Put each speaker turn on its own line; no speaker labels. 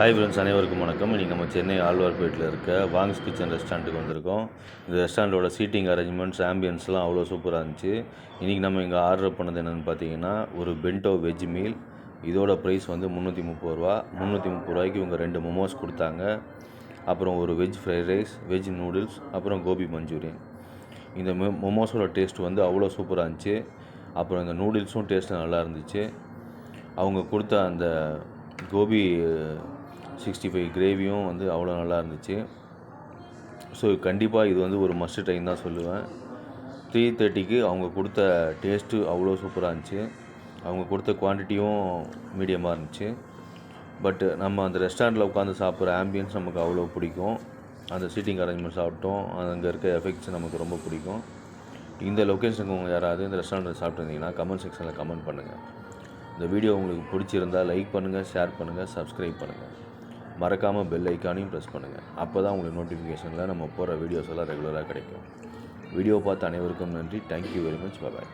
Hi friends, அனைவருக்கும் வணக்கம். இன்றைக்கி நம்ம சென்னை ஆழ்வார்பேட்டில் இருக்க வாங்ஸ் கிச்சன் ரெஸ்டாரண்ட்டுக்கு வந்திருக்கோம். இந்த ரெஸ்டாரண்ட்டோட சீட்டிங் அரேஞ்ச்மெண்ட்ஸ், ஆம்பியன்ஸ்லாம் அவ்வளோ சூப்பராக இருந்துச்சு. இன்றைக்கி நம்ம இங்கே ஆர்டர் பண்ணது என்னென்னு பார்த்தீங்கன்னா, ஒரு பென்டோ வெஜ் மீல். இதோட ப்ரைஸ் வந்து ரூ. 330 இவங்க 2 மோமோஸ் கொடுத்தாங்க. அப்புறம் ஒரு veg fried rice, veg noodles, அப்புறம் கோபி மஞ்சூரியன். இந்த மோமோஸோட டேஸ்ட் வந்து அவ்வளோ சூப்பராக இருந்துச்சு. அப்புறம் இந்த நூடுல்ஸும் டேஸ்ட்டு நல்லா இருந்துச்சு. அவங்க கொடுத்த அந்த கோபி 65 கிரேவியும் வந்து அவ்வளோ நல்லா இருந்துச்சு. ஸோ கண்டிப்பாக இது வந்து ஒரு மஸ்ட் ட்ரைன்னு தான் சொல்லுவேன். 330க்கு அவங்க கொடுத்த டேஸ்ட்டு அவ்வளோ சூப்பராக இருந்துச்சு. அவங்க கொடுத்த குவான்டிட்டியும் மீடியமாக இருந்துச்சு. பட் நம்ம அந்த ரெஸ்டாரண்ட்டில் உட்காந்து சாப்பிட்ற ஆம்பியன்ஸ் நமக்கு அவ்வளோ பிடிக்கும். அந்த சீட்டிங் அரேஞ்ச்மெண்ட்ஸ் ஆகட்டும், அங்கே இருக்க எஃபெக்ட்ஸ் நமக்கு ரொம்ப பிடிக்கும். இந்த லொக்கேஷனுக்கு உங்கள் யாராவது இந்த ரெஸ்டாரண்ட்டில் சாப்பிட்ருந்தீங்கன்னா கமெண்ட் செக்ஷனில் கமெண்ட் பண்ணுங்கள். இந்த வீடியோ உங்களுக்கு பிடிச்சிருந்தால் லைக் பண்ணுங்கள், ஷேர் பண்ணுங்கள், சப்ஸ்கிரைப் பண்ணுங்கள். மறக்காமல் பெல் ஐக்கானையும் ப்ரெஸ் பண்ணுங்கள். அப்போ தான் உங்களுக்கு நோட்டிஃபிகேஷனில் நம்ம போகிற வீடியோஸ் எல்லாம் ரெகுலராக கிடைக்கும். வீடியோ பார்த்த அனைவருக்கும் நன்றி. Thank you very much. பாய்.